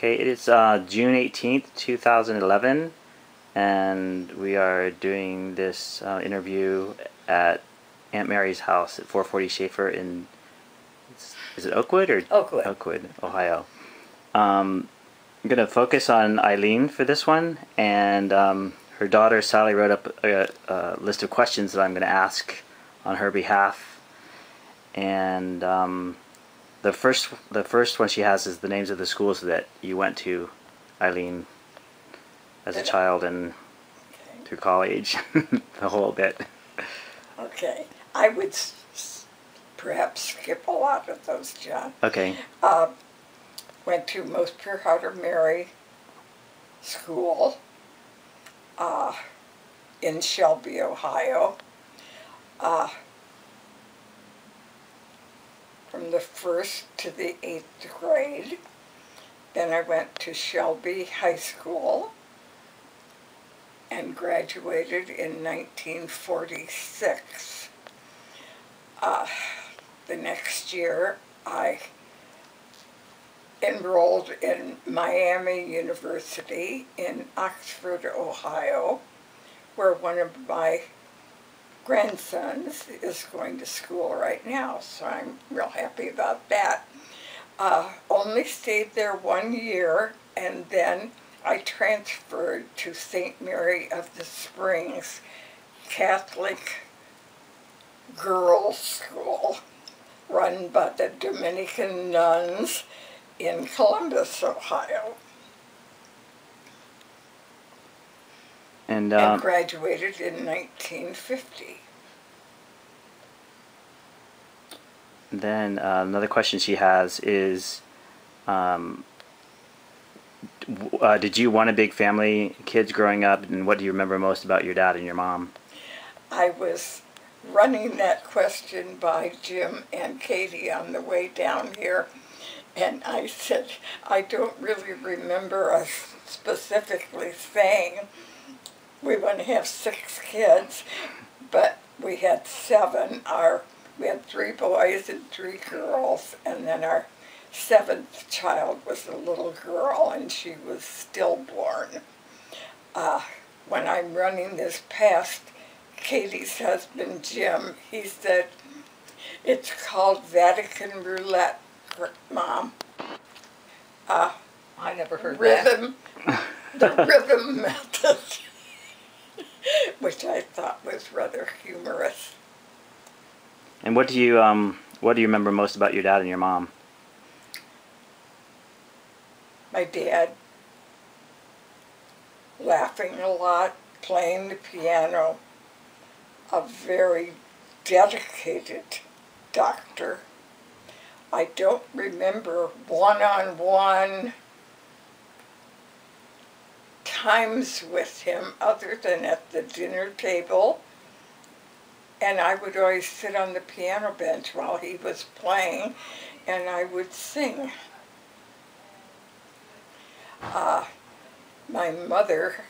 Okay, it is June 18th, 2011, and we are doing this interview at Aunt Mary's house at 440 Schaefer in, is it Oakwood or? Oakwood. Oakwood, Ohio. I'm going to focus on Eileen for this one, and her daughter Sally wrote up a list of questions that I'm going to ask on her behalf, and the first one she has is the names of the schools that you went to, Eileen, as a child and through college, the whole bit. Okay. I would perhaps skip a lot of those, John. Okay. Went to Most Pure Heart of Mary School in Shelby, Ohio. From the 1st to the 8th grade. Then I went to Shelby High School and graduated in 1946. The next year I enrolled in Miami University in Oxford, Ohio, where one of my grandsons is going to school right now, so I'm real happy about that. Only stayed there 1 year, and then I transferred to St. Mary of the Springs Catholic Girls' School, run by the Dominican nuns in Columbus, Ohio. And graduated in 1950. Then another question she has is, did you want a big family, kids growing up, and what do you remember most about your dad and your mom? I was running that question by Jim and Katie on the way down here, and I said, I don't really remember us specifically saying we want to have 6 kids, but we had 7. We had 3 boys and 3 girls, and then our 7th child was a little girl, and she was stillborn. When I'm running this past Katie's husband, Jim, he said, it's called Vatican Roulette, Mom. I never heard rhythm, that. The rhythm method. Which I thought was rather humorous. And what do you remember most about your dad and your mom? My dad laughing a lot, playing the piano, a very dedicated doctor. I don't remember one-on-one times with him other than at the dinner table, and I would always sit on the piano bench while he was playing, and I would sing. My mother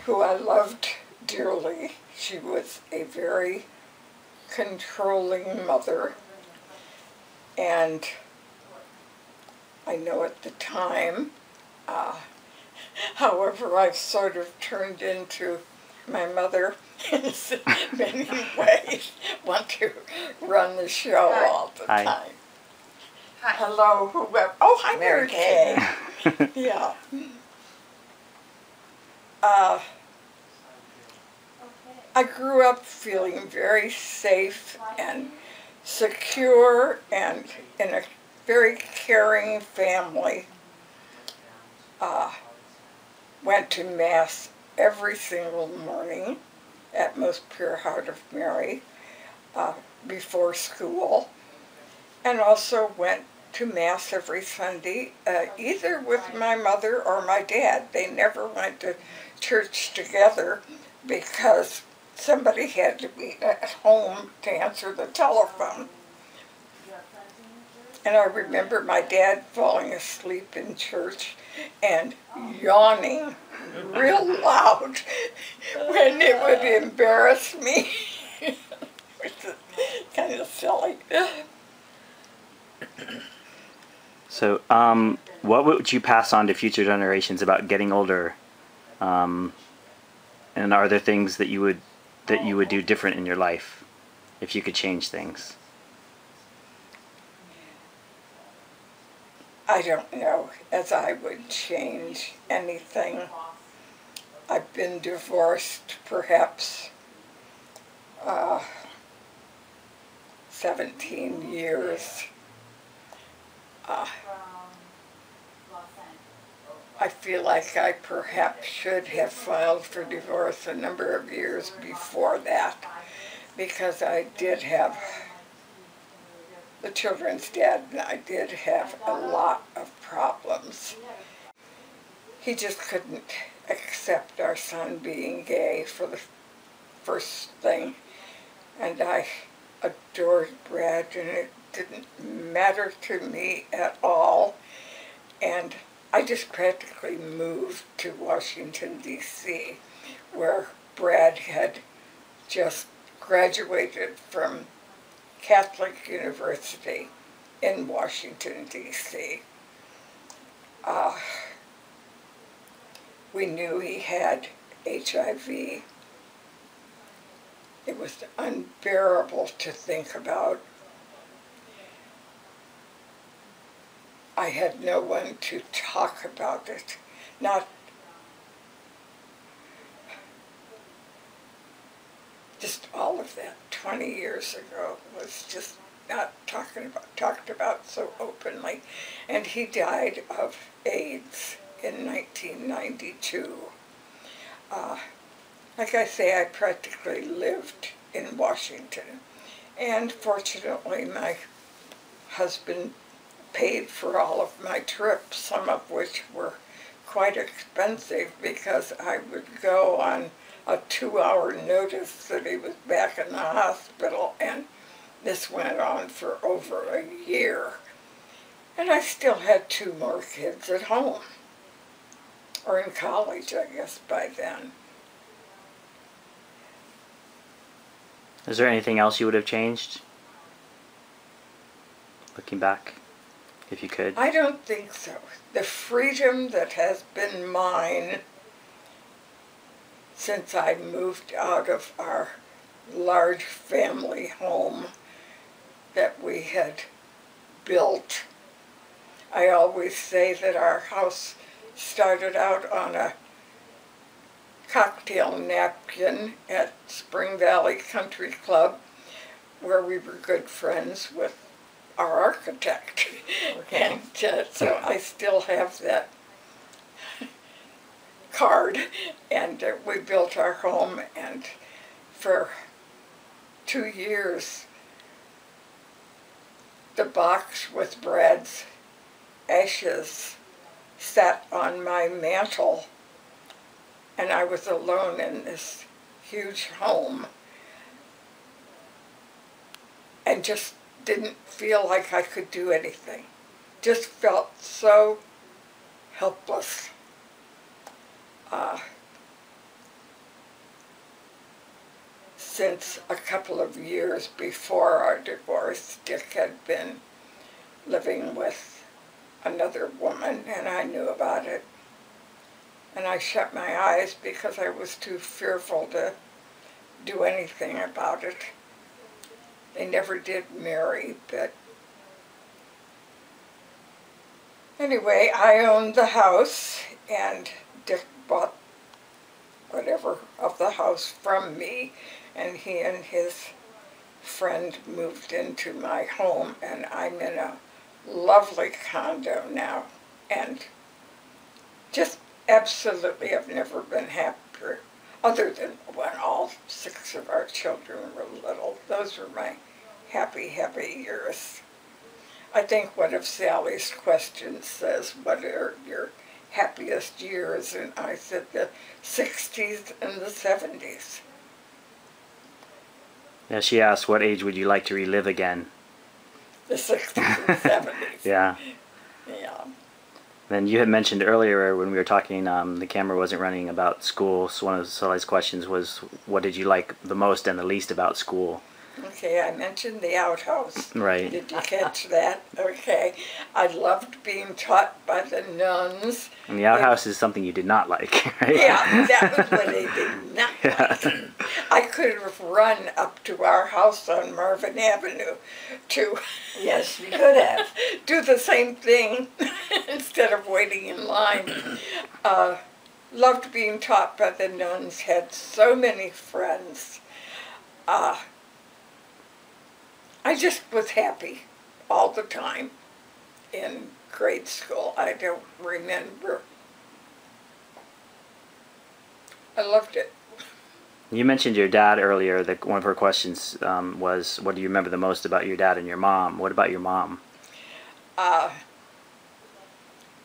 who I loved dearly, she was a very controlling mother, and I know at the time, however, I've sort of turned into my mother in many ways, want to run the show all the time. Hi. Hello, whoever. Oh, hi, Mary Kay. Yeah. I grew up feeling very safe and secure and in a very caring family. Went to Mass every single morning at Most Pure Heart of Mary before school, and also went to Mass every Sunday, either with my mother or my dad. They never went to church together because somebody had to be at home to answer the telephone. And I remember my dad falling asleep in church and yawning real loud when it would embarrass me, which is kind of silly. So, what would you pass on to future generations about getting older? And are there things that you would do different in your life if you could change things? I don't know as I would change anything. I've been divorced perhaps 17 years. I feel like I perhaps should have filed for divorce a number of years before that, because I did have, the children's dad and I did have a lot of problems. He just couldn't accept our son being gay for the first thing, and I adored Brad, and it didn't matter to me at all, and I just practically moved to Washington, D.C., where Brad had just graduated from Catholic University in Washington, D.C. We knew he had HIV. It was unbearable to think about. I had no one to talk about it. Not just all of that 20 years ago was just not talked about so openly. And he died of AIDS in 1992. Like I say, I practically lived in Washington. And fortunately, my husband paid for all of my trips, some of which were quite expensive because I would go on a 2-hour notice that he was back in the hospital, and this went on for over a year. And I still had 2 more kids at home, or in college, I guess, by then. Is there anything else you would have changed, looking back, if you could? I don't think so. The freedom that has been mine since I moved out of our large family home that we had built. I always say that our house started out on a cocktail napkin at Spring Valley Country Club, where we were good friends with our architect. Okay. And so I still have that card, and we built our home, and for 2 years the box with Brad's ashes sat on my mantle, and I was alone in this huge home and just didn't feel like I could do anything. Just felt so helpless. Since a couple of years before our divorce, Dick had been living with another woman, and I knew about it. And I shut my eyes because I was too fearful to do anything about it. They never did marry, but anyway, I owned the house, and Dick bought whatever of the house from me, and he and his friend moved into my home, and I'm in a lovely condo now, and just absolutely I've never been happier, other than when all 6 of our children were little. Those were my happy, happy years. I think one of Sally's questions says, what are your happiest years? And I said the 60s and the 70s. Yeah, she asked, what age would you like to relive again? The 60s and 70s. Yeah. Yeah. Then you had mentioned earlier when we were talking, the camera wasn't running, about school. So one of Sally's questions was, what did you like the most and the least about school? Okay, I mentioned the outhouse. Right. Did you catch that? Okay. I loved being taught by the nuns. And the outhouse is something you did not like, right? Yeah, that was what I did not like. I could have run up to our house on Marvin Avenue to Yes, you could have. do the same thing instead of waiting in line. Loved being taught by the nuns, had so many friends. I just was happy all the time in grade school. I don't remember. I loved it. You mentioned your dad earlier. That one of her questions was, what do you remember the most about your dad and your mom? What about your mom?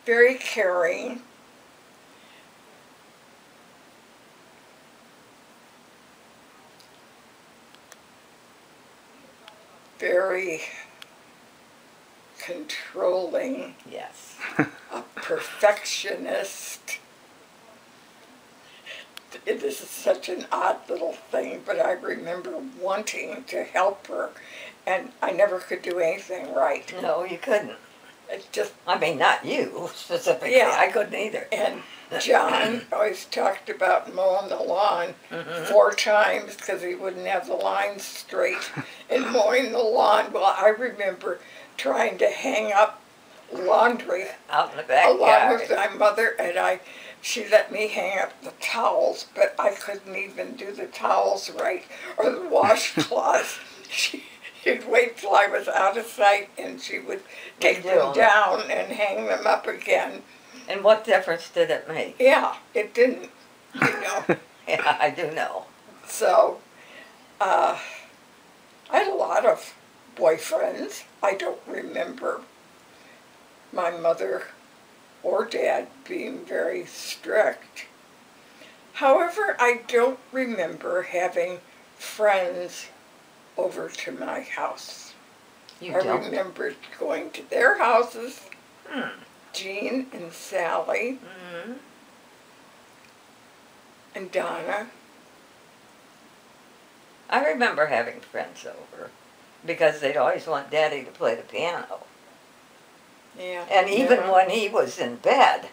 Very caring. Very controlling, Yes. a perfectionist. This is such an odd little thing, but I remember wanting to help her, and I never could do anything right. No, you couldn't. It just, I mean, not you specifically. Yeah. I couldn't either. and John always talked about mowing the lawn 4 times because he wouldn't have the lines straight in mowing the lawn. Well, I remember trying to hang up laundry Out in the along backyard. with my mother, and she let me hang up the towels, but I couldn't even do the towels right or the washcloths. She'd wait till I was out of sight, and she would take them down and hang them up again. And what difference did it make? Yeah, it didn't, you know. Yeah, I do know. So, I had a lot of boyfriends. I don't remember my mother or dad being very strict. However, I don't remember having friends over to my house. You I don't? remember going to their houses, Jean and Sally and Donna. I remember having friends over because they'd always want Daddy to play the piano. Yeah. And even yeah. when he was in bed,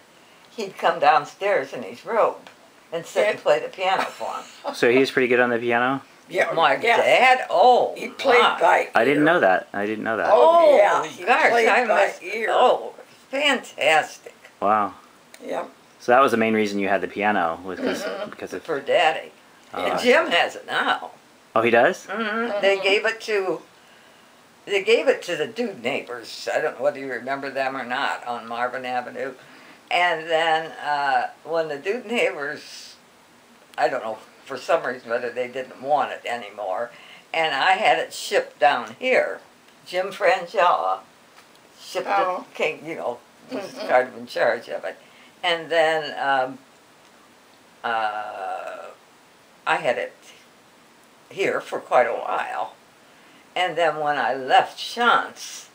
he'd come downstairs in his robe and sit and play the piano for him. So he's pretty good on the piano? Yeah, My yeah. dad? Oh, He played my. by ear. I didn't know that. I didn't know that. Oh, yeah, he gosh, played I by must. ear. Oh, fantastic Wow. Yeah. So that was the main reason you had the piano, was because of... for Daddy. And Jim has it now. Oh, he does? They gave it to. They gave it to the Dude Neighbors. I don't know whether you remember them or not on Marvin Avenue. And then when the Dude Neighbors, I don't know for some reason whether they didn't want it anymore, and I had it shipped down here. Jim Frangella shipped it, came, you know, was kind of in charge of it. And then I had it here for quite a while. And then when I left Shantz,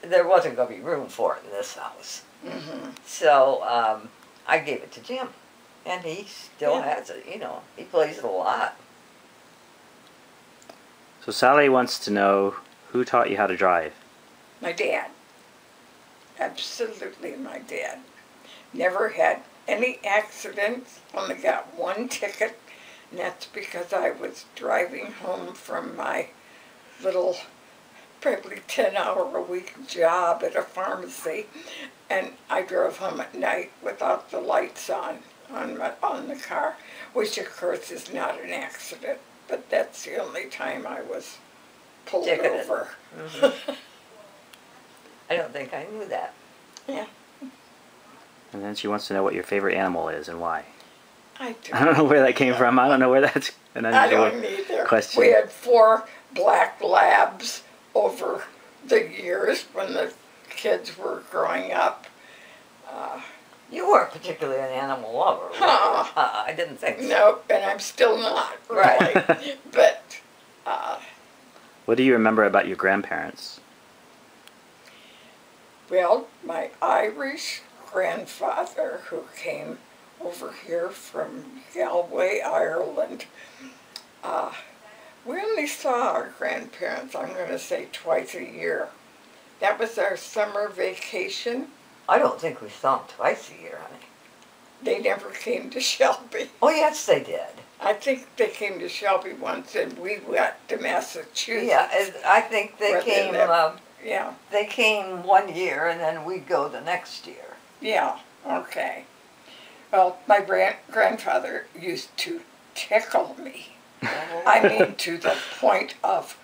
there wasn't going to be room for it in this house. So I gave it to Jim. And he still has it, you know. He plays it a lot. So Sally wants to know, who taught you how to drive? My dad. Absolutely my dad. Never had any accidents, only got 1 ticket, and that's because I was driving home from my little, probably 10-hour-a-week job at a pharmacy, and I drove home at night without the lights on the car, which of course is not an accident, but that's the only time I was pulled over. I don't think I knew that. Yeah. And then she wants to know what your favorite animal is and why. I don't know where that came from. I don't know where that's an unusual I don't either. question. We had 4 black labs over the years when the kids were growing up. You weren't particularly an animal lover, were you? I didn't think so. Nope, and I'm still not, really. But, What do you remember about your grandparents? well, my Irish grandfather, who came over here from Galway, Ireland, We only saw our grandparents, I'm going to say, twice a year. That was our summer vacation. I don't think we saw them twice a year, honey. They never came to Shelby. Oh, yes, they did. I think they came to Shelby once, and we went to Massachusetts. Yeah, I think they came. Yeah. They came one year, and then we'd go the next year. Yeah. Okay. Well, my grandfather used to tickle me. I mean, to the point of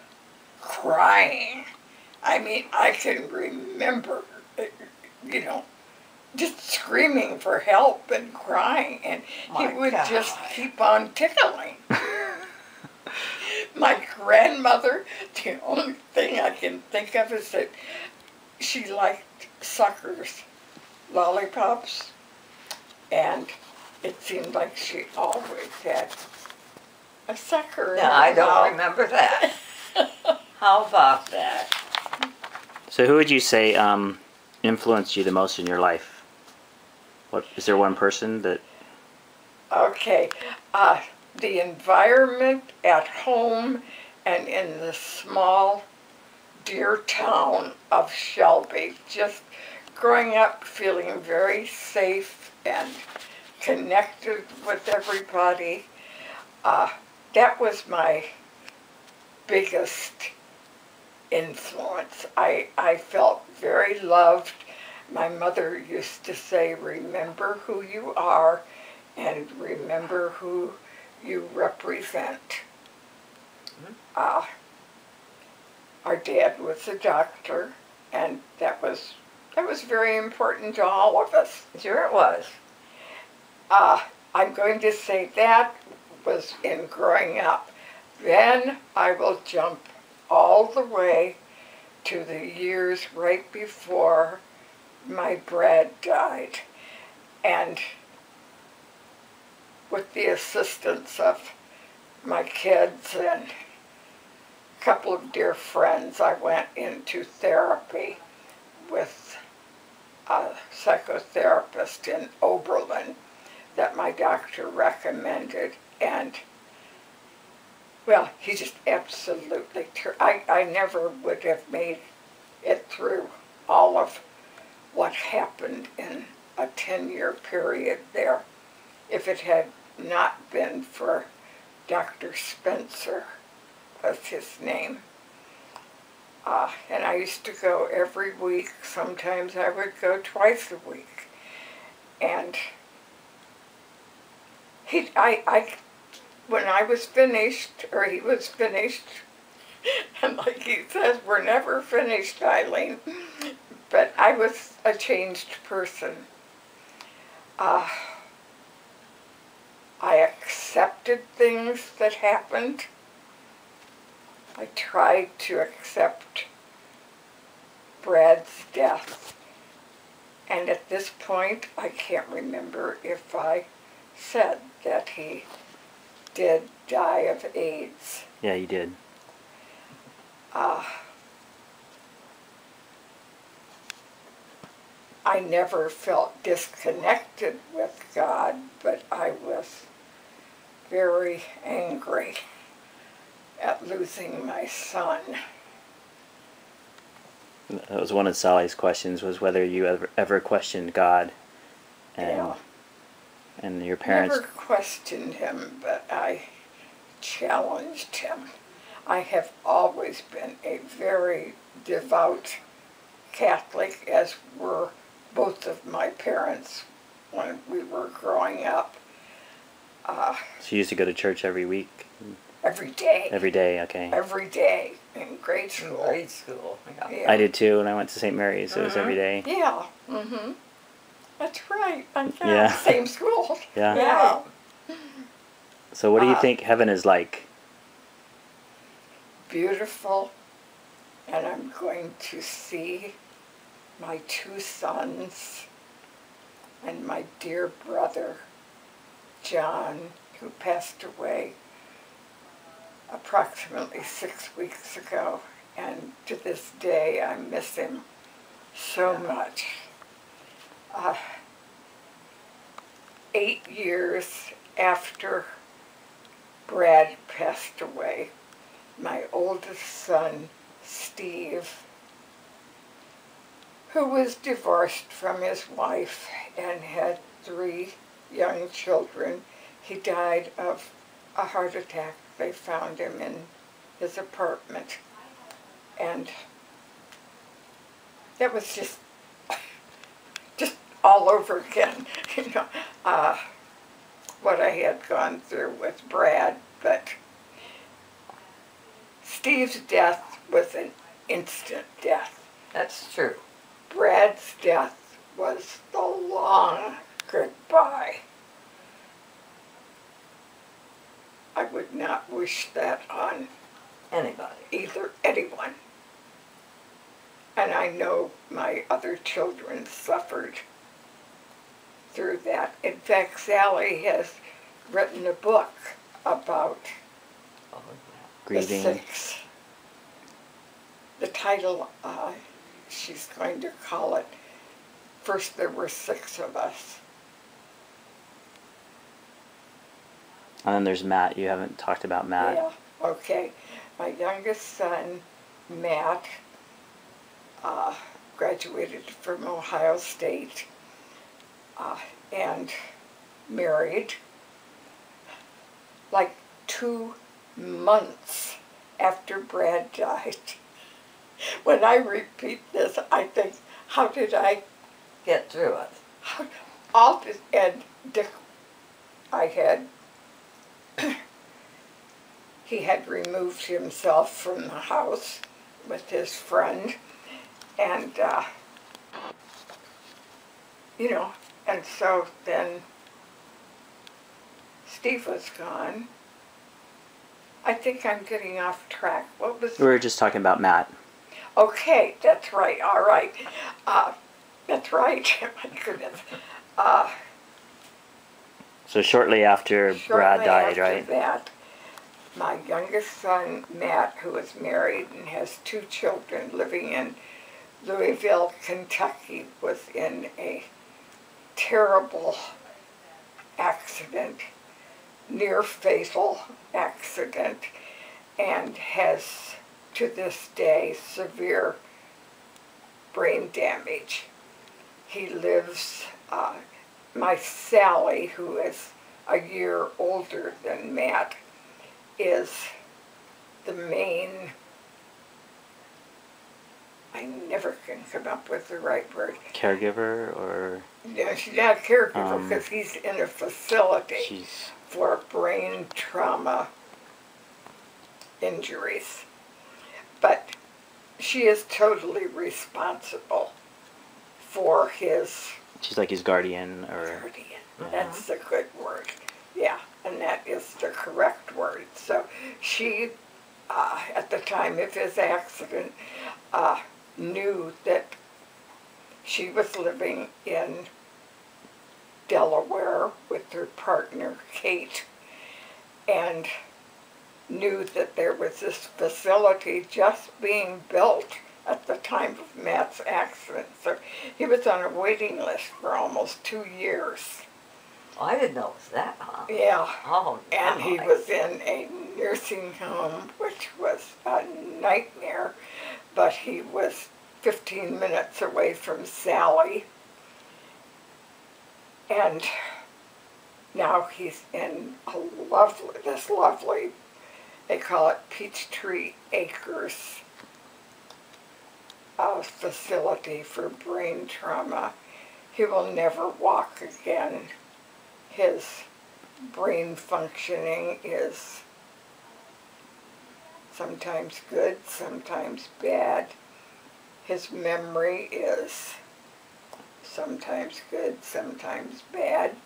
crying. I mean, I can remember, you know, just screaming for help and crying, and he would just keep on tickling. My grandmother, the only thing I can think of is that she liked suckers, lollipops, and it seemed like she always had a sucker in her I don't mouth. remember that. How about that? So who would you say influenced you the most in your life? What is there one person that? Okay, the environment at home and in the small, dear town of Shelby, just growing up feeling very safe and connected with everybody, that was my biggest influence. I felt very loved. My mother used to say, remember who you are and remember who you represent. Our dad was a doctor, and that was very important to all of us. Sure it was. I'm going to say that was in growing up. Then I will jump all the way to the years right before my Brad died. And with the assistance of my kids and a couple of dear friends, I went into therapy with a psychotherapist in Oberlin that my doctor recommended. And, well, he just absolutely, I never would have made it through all of what happened in a 10-year period there if it had not been for Dr. Spencer, was his name. And I used to go every week. Sometimes I would go twice a week. And when I was finished, or he was finished, and like he says, we're never finished, Eileen, but I was a changed person. I accepted things that happened. I tried to accept Brad's death. And at this point, I can't remember if I said that he did die of AIDS. Yeah, you did. I never felt disconnected with God, but I was very angry at losing my son. That was one of Sally's questions, was whether you ever questioned God and your parents. Never questioned him, but I challenged him. I have always been a very devout Catholic, as were both of my parents when we were growing up. So you used to go to church every week? Every day. Every day, okay. Every day in grade school. In grade school, yeah. Yeah. I did too, and I went to St. Mary's, so it was every day. Yeah, That's right. Yeah. Same school. Yeah. Yeah. So what do you think heaven is like? Beautiful. And I'm going to see my 2 sons and my dear brother, John, who passed away approximately 6 weeks ago. And to this day, I miss him so much. 8 years after Brad passed away, my oldest son, Steve, who was divorced from his wife and had 3 young children. He died of a heart attack. They found him in his apartment. And that was just all over again, what I had gone through with Brad. But Steve's death was an instant death. That's true. Brad's death was the long goodbye. I would not wish that on Anybody. anyone. And I know my other children suffered through that. In fact, Sally has written a book about Grieving. the 6. The title, she's going to call it, First There Were 6 of Us. And then there's Matt. You haven't talked about Matt. Yeah, okay. My youngest son, Matt, graduated from Ohio State and married like 2 months after Brad died. When I repeat this, I think, how did I Get through it. and Dick, he had removed himself from the house with his friend, and and so then Steve was gone. I think I'm getting off track. What was? We were just talking about Matt. Okay, that's right. All right, that's right. My goodness. So shortly after Brad died, Shortly right? after that, my youngest son, Matt, who is married and has 2 children living in Louisville, Kentucky, was in a terrible accident, near fatal accident, and has to this day severe brain damage. He lives, my Sally, who is a year older than Matt, is the main, I never can come up with the right word. Caregiver or? Yeah, she's not a caregiver because he's in a facility for brain trauma injuries. But she is totally responsible for his She's like his guardian or? guardian. That's the good word. Yeah, and that is the correct word. So she, at the time of his accident, knew that she was living in Delaware with her partner, Kate, and knew that there was this facility just being built at the time of Matt's accident. So he was on a waiting list for almost 2 years. Oh, I didn't know it was that long. Yeah. Oh, no. And he was in a nursing home, which was a nightmare, but he was 15 minutes away from Sally. And now he's in this lovely, they call it Peachtree Acres, facility for brain trauma. He will never walk again. His brain functioning is sometimes good, sometimes bad. His memory is sometimes good, sometimes bad.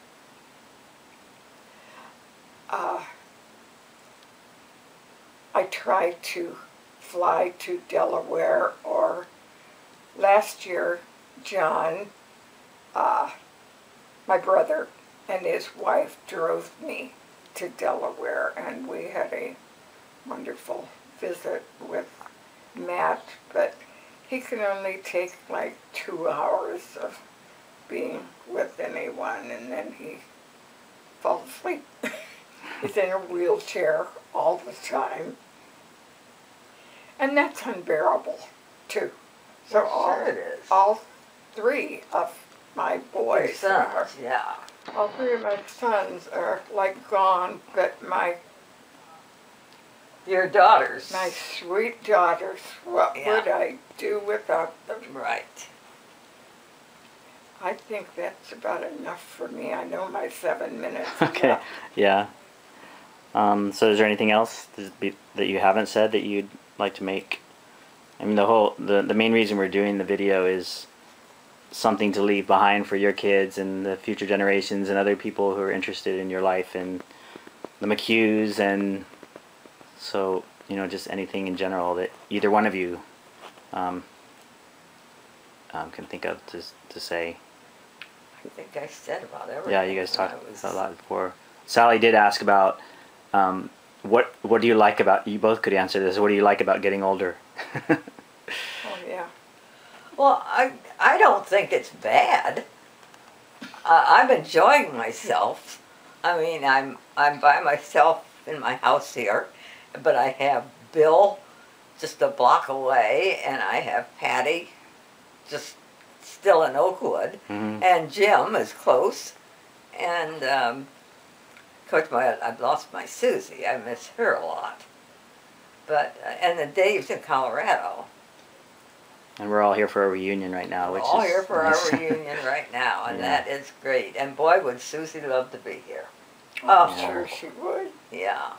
I tried to fly to Delaware, or last year, John, my brother, and his wife drove me to Delaware, and we had a wonderful visit with Matt, but he can only take like 2 hours of being with anyone, and then he falls asleep. He's in a wheelchair all the time, And that's unbearable, too. So Sure it is. all three of my boys are, Yeah. all three of my sons are like gone, but Your daughters. my sweet daughters, what Yeah. would I do without them? Right. I think that's about enough for me. I know my 7 minutes. Okay. Enough. Yeah. So is there anything else that you haven't said that you'd like to make? I mean, the main reason we're doing the video is something to leave behind for your kids and the future generations and other people who are interested in your life and the McHughs, and so, you know, just anything in general that either one of you can think of to say. I think I said about everything. Yeah, you guys talked a lot before. Sally did ask about what do you like about, you both could answer this, what do you like about getting older? Oh, yeah. Well, I don't think it's bad. I'm enjoying myself. I mean, I'm by myself in my house here, but I have Bill just a block away, and I have Patty just still in Oakwood, and Jim is close, and of course I've lost my Susie. I miss her a lot. But and then Dave's in Colorado. And we're all here for a reunion right now, which All is here for nice. our reunion right now, and Yeah. that is great. And boy, would Susie love to be here. I'm Oh, sure she would. yeah.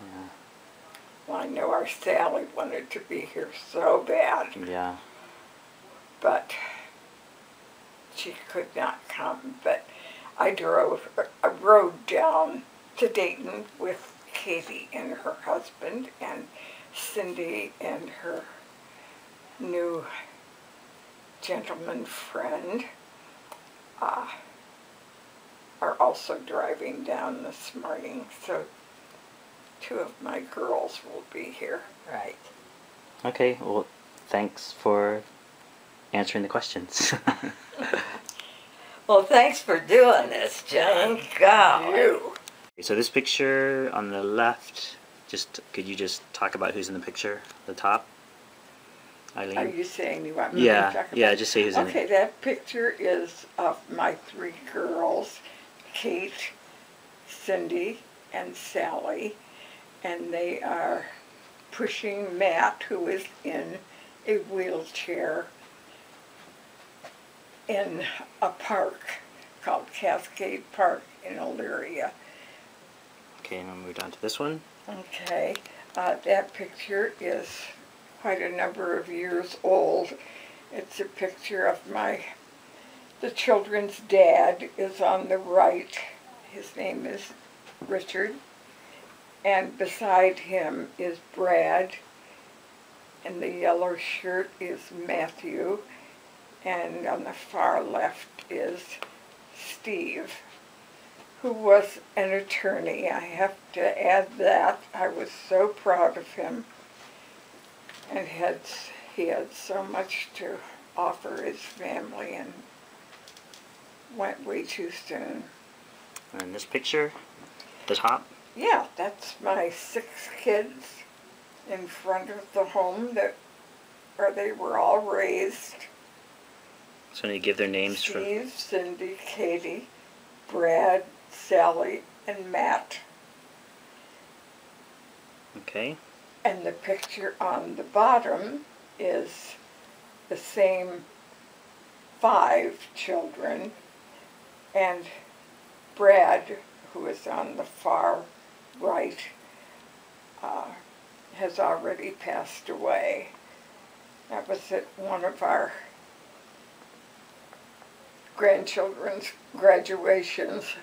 Well, I know our Sally wanted to be here so bad, Yeah. but she could not come. But I rode down to Dayton with Katie and her husband, and Cindy and her new gentleman friend are also driving down this morning, so 2 of my girls will be here. Right. Okay, well, thanks for answering the questions. Well, thanks for doing this, John. God. You. So this picture on the left, could you just talk about who's in the picture, the top? Eileen? Are you saying you want me to Yeah, talk about yeah, just say who's in it. Okay, that picture is of my 3 girls, Kate, Cindy, and Sally, and they are pushing Matt, who is in a wheelchair, in a park called Cascade Park in Elyria. Okay, and we'll move on to this one. Okay, that picture is quite a number of years old. It's a picture of the children's dad is on the right. His name is Richard. And beside him is Brad. And the yellow shirt is Matthew. And on the far left is Steve, who was an attorney. I have to add that. I was so proud of him. And he had so much to offer his family and went way too soon. And this picture, the top. Yeah, that's my 6 kids in front of the home where they were all raised. So you give their names for. Steve, Cindy, Katie, Brad, Sally, and Matt. Okay. And the picture on the bottom is the same 5 children, and Brad, who is on the far right, has already passed away. That was at one of our grandchildren's graduations